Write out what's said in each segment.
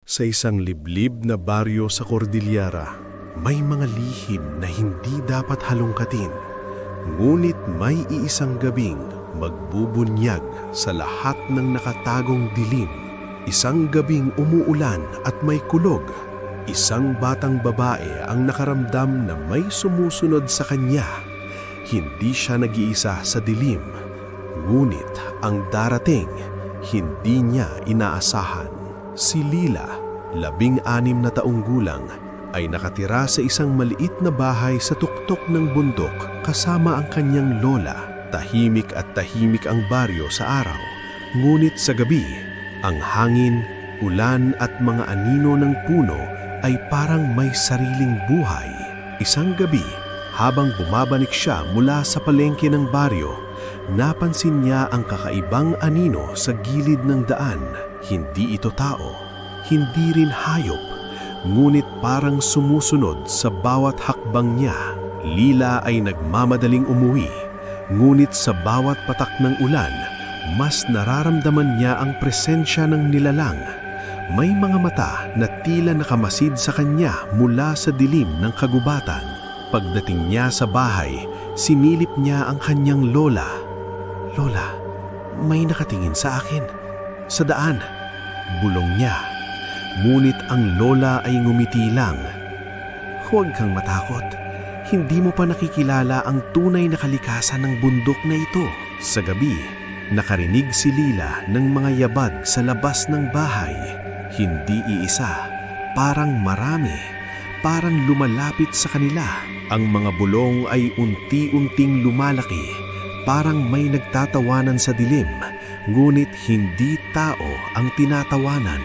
Sa isang liblib na baryo sa Cordillera, may mga lihim na hindi dapat halongkatin. Ngunit may iisang gabing magbubunyag sa lahat ng nakatagong dilim. Isang gabing umuulan at may kulog. Isang batang babae ang nakaramdam na may sumusunod sa kanya. Hindi siya nag-iisa sa dilim. Ngunit ang darating, hindi niya inaasahan. Si Lila, 16 na taong gulang, ay nakatira sa isang maliit na bahay sa tuktok ng bundok kasama ang kanyang lola. Tahimik at tahimik ang baryo sa araw. Ngunit sa gabi, ang hangin, ulan at mga anino ng puno ay parang may sariling buhay. Isang gabi, habang bumabalik siya mula sa palengke ng baryo, napansin niya ang kakaibang anino sa gilid ng daan. Hindi ito tao, hindi rin hayop, ngunit parang sumusunod sa bawat hakbang niya. Lila ay nagmamadaling umuwi, ngunit sa bawat patak ng ulan, mas nararamdaman niya ang presensya ng nilalang. May mga mata na tila nakamasid sa kanya mula sa dilim ng kagubatan. Pagdating niya sa bahay, sinilip niya ang kanyang lola. "Lola, may nakatingin sa akin. Sa daan," bulong niya. Ngunit ang lola ay ngumiti lang. "Huwag kang matakot. Hindi mo pa nakikilala ang tunay na kalikasan ng bundok na ito." Sa gabi, nakarinig si Lila ng mga yabag sa labas ng bahay. Hindi iisa, parang marami, parang lumalapit sa kanila. Ang mga bulong ay unti-unting lumalaki, parang may nagtatawanan sa dilim. Ngunit hindi tao ang tinatawanan.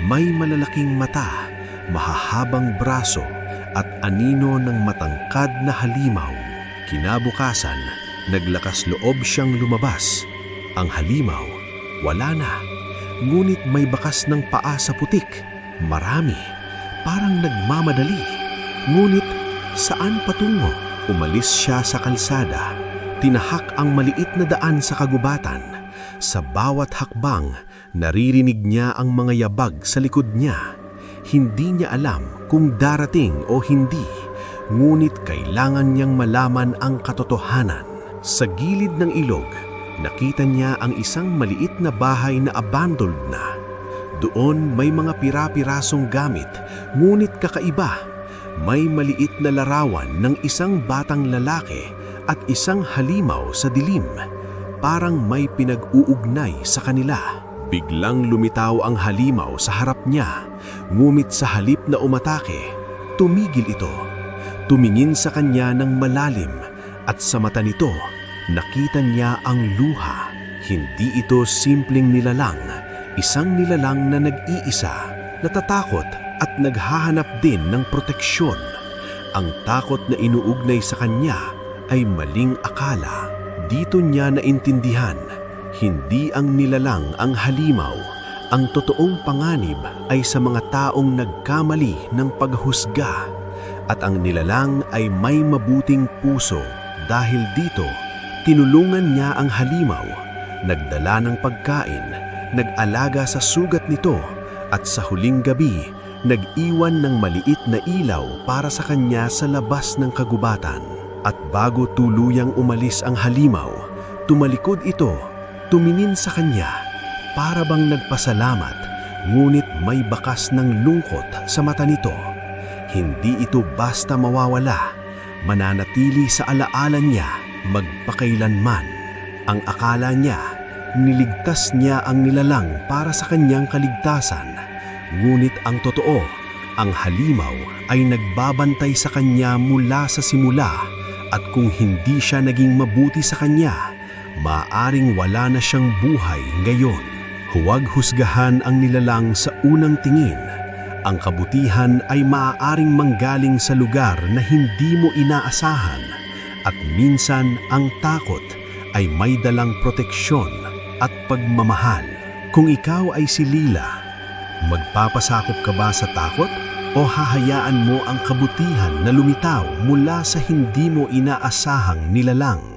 May malalaking mata, mahahabang braso, at anino ng matangkad na halimaw. Kinabukasan, naglakas loob siyang lumabas. Ang halimaw, wala na. Ngunit may bakas ng paa sa putik. Marami, parang nagmamadali. Ngunit saan patungo? Umalis siya sa kalsada. Tinahak ang maliit na daan sa kagubatan. Sa bawat hakbang, naririnig niya ang mga yabag sa likod niya. Hindi niya alam kung darating o hindi, ngunit kailangan niyang malaman ang katotohanan. Sa gilid ng ilog, nakita niya ang isang maliit na bahay na abandoned na. Doon may mga pira-pirasong gamit, ngunit kakaiba. May maliit na larawan ng isang batang lalaki at isang halimaw sa dilim. Parang may pinag-uugnay sa kanila. Biglang lumitaw ang halimaw sa harap niya, ngunit sa halip na umatake, tumigil ito. Tumingin sa kanya ng malalim at sa mata nito, nakita niya ang luha. Hindi ito simpleng nilalang, isang nilalang na nag-iisa, natatakot at naghahanap din ng proteksyon. Ang takot na inuugnay sa kanya ay maling akala. Dito niya naintindihan, hindi ang nilalang ang halimaw. Ang totoong panganib ay sa mga taong nagkamali ng paghusga. At ang nilalang ay may mabuting puso. Dahil dito, tinulungan niya ang halimaw, nagdala ng pagkain, nag-alaga sa sugat nito, at sa huling gabi, nag-iwan ng maliit na ilaw para sa kanya sa labas ng kagubatan. At bago tuluyang umalis ang halimaw, tumalikod ito, tumingin sa kanya, para bang nagpasalamat, ngunit may bakas ng lungkot sa mata nito. Hindi ito basta mawawala, mananatili sa alaala niya magpakailanman. Ang akala niya, niligtas niya ang nilalang para sa kanyang kaligtasan. Ngunit ang totoo, ang halimaw ay nagbabantay sa kanya mula sa simula. At kung hindi siya naging mabuti sa kanya, maaaring wala na siyang buhay ngayon. Huwag husgahan ang nilalang sa unang tingin. Ang kabutihan ay maaaring manggaling sa lugar na hindi mo inaasahan. At minsan ang takot ay may dalang proteksyon at pagmamahal. Kung ikaw ay si Lila, magpapasakop ka ba sa takot? O hahayaan mo ang kabutihan na lumitaw mula sa hindi mo inaasahang nilalang?